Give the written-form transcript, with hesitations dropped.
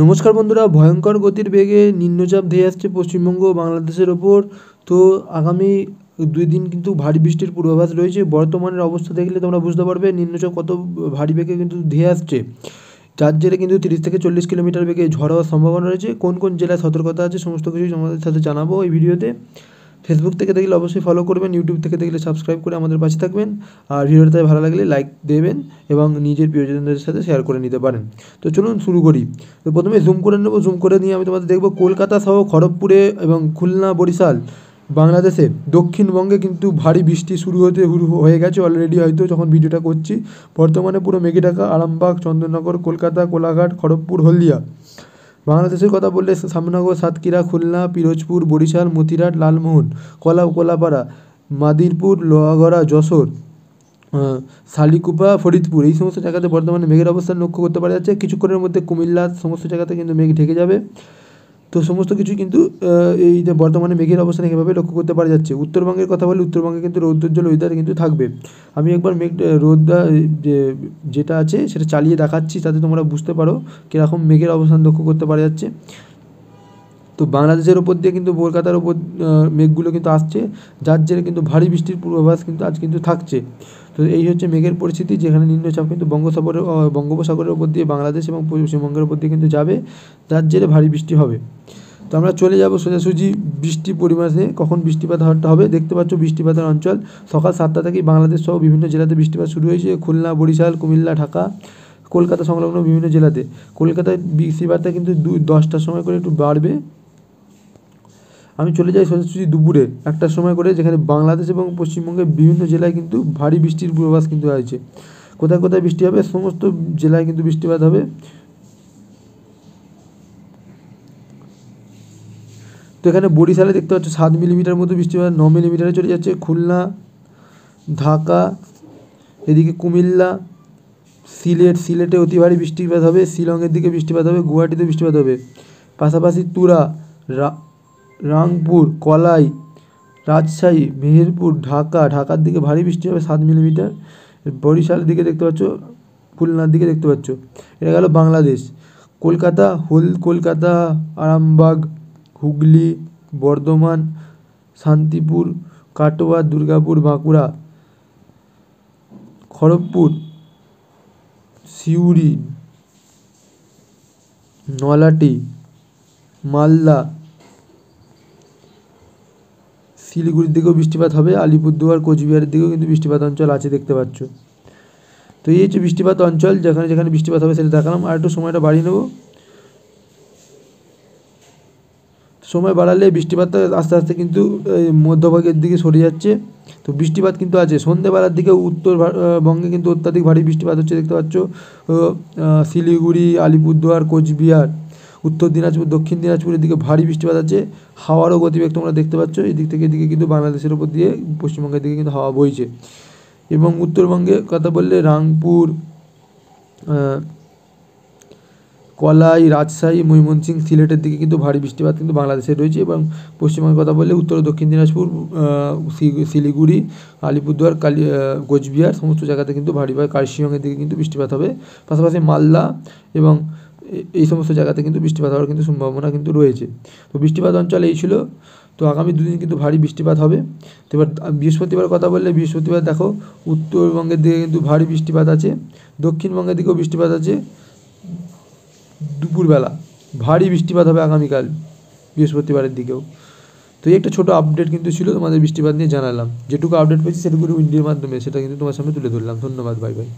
নমস্কার বন্ধুরা, ভয়ঙ্কর গতির বেগে নিম্নচাপ ধেয়ে আসছে পশ্চিমবঙ্গ ও বাংলাদেশের ওপর। তো আগামী 2 দিন কিন্তু ভারী বৃষ্টির পূর্বাভাস রয়েছে। বর্তমানের অবস্থা দেখলে তোমরা বুঝতে পারবে নিম্নচাপ কত ভারী বেগে কিন্তু ধেয়ে আসছে। যার জেরে কিন্তু 30 থেকে 40 কিলোমিটার বেগে ঝড় হওয়ার সম্ভাবনা রয়েছে। কোন কোন জেলায় সতর্কতা আছে সমস্ত কিছুই তোমাদের সাথে জানাবো এই ভিডিওতে। ফেসবুক থেকে দেখলে অবশ্যই ফলো করবেন, ইউটিউব থেকে দেখলে সাবস্ক্রাইব করে আমাদের পাশে থাকবেন। আর ভিডিওটা ভালো লাগলে লাইক দেবেন এবং নিজের প্রিয়জনদের সাথে শেয়ার করে নিতে পারেন। তো চলুন শুরু করি। তো প্রথমে জুম করে নেব, জুম করে নিয়ে আমি তোমাদের দেখব কলকাতা সহ খড়গপুরে এবং খুলনা, বরিশাল, বাংলাদেশে, দক্ষিণবঙ্গে কিন্তু ভারী বৃষ্টি শুরু হয়ে গেছে অলরেডি, হয়তো যখন ভিডিওটা করছি। বর্তমানে পুরো মেঘে ঢাকা আরামবাগ, চন্দননগর, কলকাতা, কোলাঘাট, খড়গপুর, হলদিয়া। বাংলাদেশের কথা বললে শ্যামনগর, সাতক্ষীরা, খুলনা, পিরোজপুর, বরিশাল, মতিরাট, লালমোহন, কলাপাড়া, মাদিরপুর, লোহাগড়া, যশোর, শালিকুপা, ফরিদপুর, এই সমস্ত জায়গাতে বর্তমানে মেঘের অবস্থান লক্ষ্য করতে পারা যাচ্ছে। কিছুক্ষণের মধ্যে কুমিল্লা সমস্ত জায়গাতে কিন্তু মেঘ ঢেকে যাবে। তো সমস্ত কিছু কিন্তু এই যে বর্তমানে মেঘের অবস্থান এভাবে লক্ষ্য করতে পারা যাচ্ছে। উত্তরবঙ্গের কথা বলে উত্তরবঙ্গে কিন্তু রৌদ্রোজ্জ্বল ওয়েদার কিন্তু থাকবে। আমি একবার রোদটা যেটা আছে সেটা চালিয়ে দেখাচ্ছি, তাতে তোমরা বুঝতে পারো কীরকম মেঘের অবস্থান লক্ষ্য করতে পারা যাচ্ছে। তো বাংলাদেশের ওপর দিয়ে কিন্তু কলকাতার ওপর মেঘগুলো কিন্তু আসছে, যার জেরে কিন্তু ভারী বৃষ্টির পূর্বাভাস কিন্তু আজ কিন্তু থাকছে। তো এই হচ্ছে মেঘের পরিস্থিতি, যেখানে নিম্নচাপ কিন্তু বঙ্গোপসাগরের ওপর দিয়ে বাংলাদেশ এবং পশ্চিমবঙ্গের ওপর দিয়ে কিন্তু যাবে, যার জেরে ভারী বৃষ্টি হবে। তো আমরা চলে যাব সোজাসুজি বৃষ্টি পরিমাণে, কখন বৃষ্টিপাত হবে। দেখতে পাচ্ছ বৃষ্টিপাতের অঞ্চল সকাল 7টা থেকেই বাংলাদেশ সহ বিভিন্ন জেলাতে বৃষ্টিপাত শুরু হয়েছে। খুলনা, বরিশাল, কুমিল্লা, ঢাকা, কলকাতা সংলগ্ন বিভিন্ন জেলাতে। কলকাতায় বৃষ্টিপাতটা কিন্তু 10টার সময় করে একটু বাড়বে। আমি চলে যাই সোজাসুজি দুপুরে 1টার সময় করে, যেখানে বাংলাদেশ এবং পশ্চিমবঙ্গের বিভিন্ন জেলায় কিন্তু ভারী বৃষ্টির পূর্বাভাস কিন্তু আছে। কোথায় কোথায় বৃষ্টি হবে, সমস্ত জেলায় কিন্তু বৃষ্টিপাত হবে। তো এখানে বরিশালে দেখতে পাচ্ছ 7 মিলিমিটার মতো বৃষ্টিপাত, 9 মিলিমিটারে চলে যাচ্ছে। খুলনা, ঢাকা, এদিকে কুমিল্লা, সিলেটে অতি ভারী বৃষ্টিপাত হবে। শিলংয়ের দিকে বৃষ্টিপাত হবে, গুয়াহাটিতে বৃষ্টিপাত হবে। পাশাপাশি তুরা, রাংপুর, কলাই, রাজশাহী, মেহেরপুর, ঢাকার দিকে ভারী বৃষ্টি হবে 7 মিলিমিটার। বরিশালের দিকে দেখতে পাচ্ছ, খুলনার দিকে দেখতে পাচ্ছ। এটা গেল বাংলাদেশ। কলকাতা, আরামবাগ, হুগলি, বর্ধমান, শান্তিপুর, কাটোয়া, দুর্গাপুর, বাঁকুড়া, খড়গপুর, সিউড়ি, নলাটি, মালদা, শিলিগুড়ির দিকেও বৃষ্টিপাত হবে। আলিপুরদুয়ার, কোচবিহারের দিকেও কিন্তু বৃষ্টিপাত অঞ্চল আছে, দেখতে পাচ্ছ। তো এই হচ্ছে বৃষ্টিপাত অঞ্চল, যেখানে যেখানে বৃষ্টিপাত হবে সেটা দেখালাম। আর একটু সময়টা বাড়িয়ে নেব। সময় বাড়ালে বৃষ্টিপাতটা আস্তে আস্তে কিন্তু মধ্যভাগের দিকে সরে যাচ্ছে। তো বৃষ্টিপাত কিন্তু আছে সন্ধ্যেবেলার দিকে। উত্তরবঙ্গে কিন্তু অত্যাধিক ভারী বৃষ্টিপাত হচ্ছে, দেখতে পাচ্ছ। শিলিগুড়ি, আলিপুরদুয়ার, কোচবিহার, উত্তর দিনাজপুর, দক্ষিণ দিনাজপুরের দিকে ভারী বৃষ্টিপাত আছে। হাওয়ারও গতিবেগ তোমরা দেখতে পাচ্ছ। এদিক থেকে এদিকে কিন্তু বাংলাদেশের উপর দিয়ে পশ্চিমবঙ্গের দিকে কিন্তু হাওয়া বইছে। এবং উত্তরবঙ্গে কথা বললে রাংপুর, কলাই, রাজশাহী, ময়মনসিংহ, সিলেটের দিকে কিন্তু ভারী বৃষ্টিপাত কিন্তু বাংলাদেশে রয়েছে। এবং পশ্চিমবঙ্গের কথা বললে উত্তর ও দক্ষিণ দিনাজপুর, শিলিগুড়ি, আলিপুরদুয়ার, কোচবিহার সমস্ত জায়গাতে কিন্তু ভারী কার্শিয়ংয়ের দিকে কিন্তু বৃষ্টিপাত হবে। পাশাপাশি মালদা এবং এই সমস্ত জায়গাতে কিন্তু বৃষ্টিপাত হওয়ার কিন্তু সম্ভাবনা কিন্তু রয়েছে। তো বৃষ্টিপাত অঞ্চল এই ছিল। তো আগামী 2 দিন কিন্তু ভারী বৃষ্টিপাত হবে। তো এবার বৃহস্পতিবার কথা বললে, বৃহস্পতিবার দেখো উত্তরবঙ্গের দিকে কিন্তু ভারী বৃষ্টিপাত আছে, দক্ষিণবঙ্গের দিকেও বৃষ্টিপাত আছে। দুপুরবেলা ভারী বৃষ্টিপাত হবে আগামীকাল বৃহস্পতিবারের দিকেও। তো এই একটা ছোটো আপডেট কিন্তু ছিল, তোমাদের বৃষ্টিপাত নিয়ে জানালাম। যেটুকু আপডেট পেয়েছি সেটুকু ভিডিওর মাধ্যমে সেটা কিন্তু তোমার সামনে তুলে ধরলাম। ধন্যবাদ, বাই বাই।